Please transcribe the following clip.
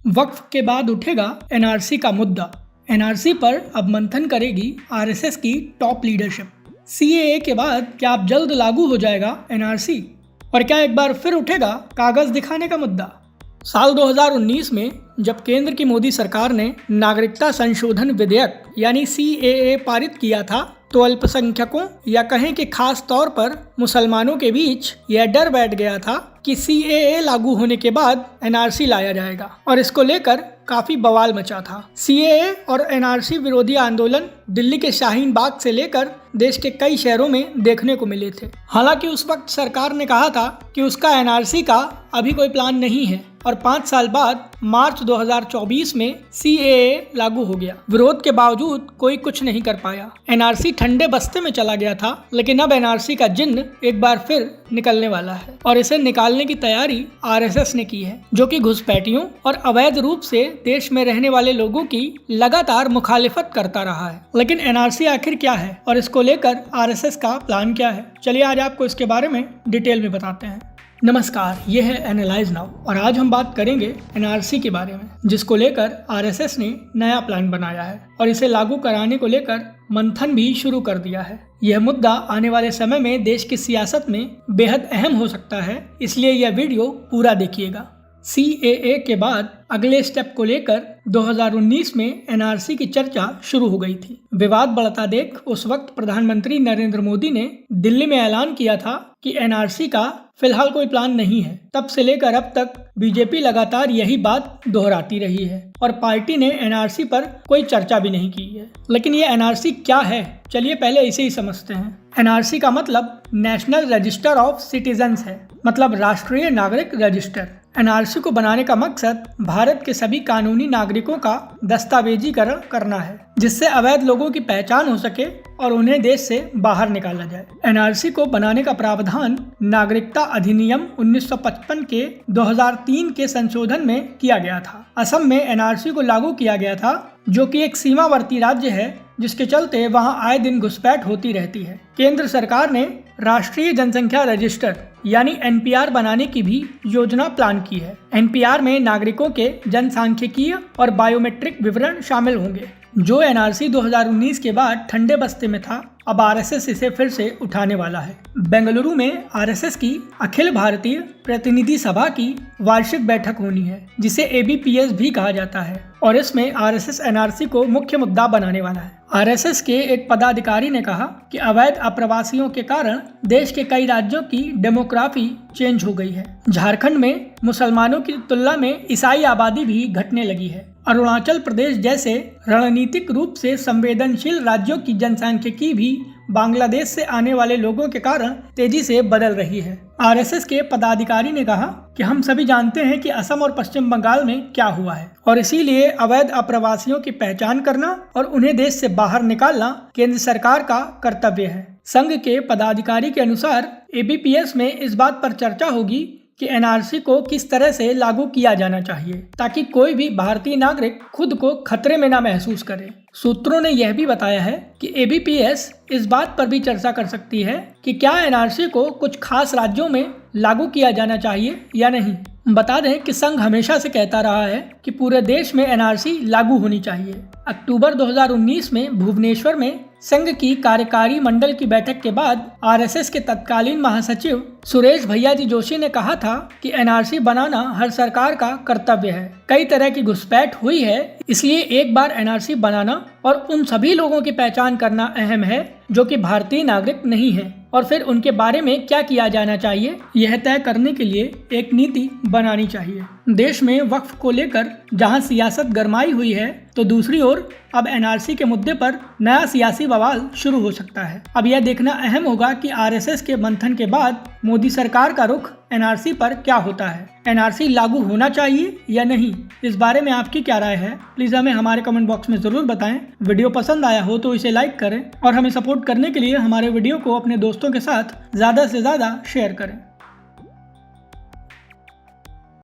वक्फ के बाद उठेगा एनआरसी का मुद्दा। एनआरसी पर अब मंथन करेगी आरएसएस की टॉप लीडरशिप। सीएए के बाद क्या अब जल्द लागू हो जाएगा एनआरसी? और क्या एक बार फिर उठेगा कागज दिखाने का मुद्दा? साल 2019 में जब केंद्र की मोदी सरकार ने नागरिकता संशोधन विधेयक यानी सीएए पारित किया था, तो अल्पसंख्यकों या कहें कि खास तौर पर मुसलमानों के बीच यह डर बैठ गया था कि सीएए लागू होने के बाद एनआरसी लाया जाएगा, और इसको लेकर काफी बवाल मचा था। सीएए और एनआरसी विरोधी आंदोलन दिल्ली के शाहीन बाग से लेकर देश के कई शहरों में देखने को मिले थे। हालांकि उस वक्त सरकार ने कहा था कि उसका एनआरसी का अभी कोई प्लान नहीं है, और 5 साल बाद मार्च 2024 में सीएए लागू हो गया। विरोध के बावजूद कोई कुछ नहीं कर पाया। एनआरसी ठंडे बस्ते में चला गया था, लेकिन अब एनआरसी का जिन्न एक बार फिर निकलने वाला है, और इसे निकालने की तैयारी आरएसएस ने की है, जो कि घुसपैठियों और अवैध रूप से देश में रहने वाले लोगों की लगातार मुखालिफत करता रहा है। लेकिन एनआरसी आखिर क्या है और इसको लेकर आरएसएस का प्लान क्या है? चलिए आज आपको इसके बारे में डिटेल में बताते हैं। नमस्कार, ये है एनालाइज नाउ, और आज हम बात करेंगे एनआरसी के बारे में, जिसको लेकर आरएसएस ने नया प्लान बनाया है और इसे लागू कराने को लेकर मंथन भी शुरू कर दिया है। यह मुद्दा आने वाले समय में देश की सियासत में बेहद अहम हो सकता है, इसलिए यह वीडियो पूरा देखिएगा। सीएए के बाद अगले स्टेप को लेकर 2019 में एनआरसी की चर्चा शुरू हो गई थी। विवाद बढ़ता देख उस वक्त प्रधानमंत्री नरेंद्र मोदी ने दिल्ली में ऐलान किया था कि एनआरसी का फिलहाल कोई प्लान नहीं है। तब से लेकर अब तक बीजेपी लगातार यही बात दोहराती रही है, और पार्टी ने एनआरसी पर कोई चर्चा भी नहीं की है। लेकिन ये एनआरसी क्या है, चलिए पहले इसे ही समझते हैं। एनआरसी का मतलब नेशनल रजिस्टर ऑफ सिटीजन्स है, मतलब राष्ट्रीय नागरिक रजिस्टर। एनआरसी को बनाने का मकसद भारत के सभी कानूनी नागरिकों का दस्तावेजीकरण करना है, जिससे अवैध लोगों की पहचान हो सके और उन्हें देश से बाहर निकाला जाए। एनआरसी को बनाने का प्रावधान नागरिकता अधिनियम 1955 के 2003 के संशोधन में किया गया था। असम में एनआरसी को लागू किया गया था, जो कि एक सीमावर्ती राज्य है, जिसके चलते वहां आए दिन घुसपैठ होती रहती है। केंद्र सरकार ने राष्ट्रीय जनसंख्या रजिस्टर यानी एनपीआर बनाने की भी योजना प्लान की है। एनपीआर में नागरिकों के जनसांख्यिकीय और बायोमेट्रिक विवरण शामिल होंगे। जो एनआरसी 2019 के बाद ठंडे बस्ते में था, अब आरएसएस इसे फिर से उठाने वाला है। बेंगलुरु में आरएसएस की अखिल भारतीय प्रतिनिधि सभा की वार्षिक बैठक होनी है, जिसे एबीपीएस भी कहा जाता है, और इसमें आरएसएस एनआरसी को मुख्य मुद्दा बनाने वाला है। आरएसएस के एक पदाधिकारी ने कहा कि अवैध अप्रवासियों के कारण देश के कई राज्यों की डेमोग्राफी चेंज हो गई है। झारखंड में मुसलमानों की तुलना में ईसाई आबादी भी घटने लगी है। अरुणाचल प्रदेश जैसे रणनीतिक रूप से संवेदनशील राज्यों की जनसांख्यिकी भी बांग्लादेश से आने वाले लोगों के कारण तेजी से बदल रही है। आरएसएस के पदाधिकारी ने कहा कि हम सभी जानते हैं कि असम और पश्चिम बंगाल में क्या हुआ है, और इसीलिए अवैध अप्रवासियों की पहचान करना और उन्हें देश से बाहर निकालना केंद्र सरकार का कर्तव्य है। संघ के पदाधिकारी के अनुसार एबीपीएस में इस बात पर चर्चा होगी कि एनआरसी को किस तरह से लागू किया जाना चाहिए, ताकि कोई भी भारतीय नागरिक खुद को खतरे में न महसूस करे। सूत्रों ने यह भी बताया है कि एबीपीएस इस बात पर भी चर्चा कर सकती है कि क्या एनआरसी को कुछ खास राज्यों में लागू किया जाना चाहिए या नहीं। बता दें कि संघ हमेशा से कहता रहा है कि पूरे देश में एनआरसी लागू होनी चाहिए। अक्टूबर 2019 में भुवनेश्वर में संघ की कार्यकारी मंडल की बैठक के बाद आरएसएस के तत्कालीन महासचिव सुरेश भैयाजी जोशी ने कहा था कि एनआरसी बनाना हर सरकार का कर्तव्य है। कई तरह की घुसपैठ हुई है, इसलिए एक बार एनआरसी बनाना और उन सभी लोगों की पहचान करना अहम है जो कि भारतीय नागरिक नहीं है, और फिर उनके बारे में क्या किया जाना चाहिए, यह तय करने के लिए एक नीति बनानी चाहिए। देश में वक्फ को लेकर जहां सियासत गरमाई हुई है, तो दूसरी ओर अब एनआरसी के मुद्दे पर नया सियासी बवाल शुरू हो सकता है। अब यह देखना अहम होगा कि आरएसएस के मंथन के बाद मोदी सरकार का रुख एनआरसी पर क्या होता है। एनआरसी लागू होना चाहिए या नहीं, इस बारे में आपकी क्या राय है, प्लीज हमें हमारे कमेंट बॉक्स में जरूर बताएं। वीडियो पसंद आया हो तो इसे लाइक करें, और हमें सपोर्ट करने के लिए हमारे वीडियो को अपने दोस्तों के साथ ज्यादा से ज्यादा शेयर करें।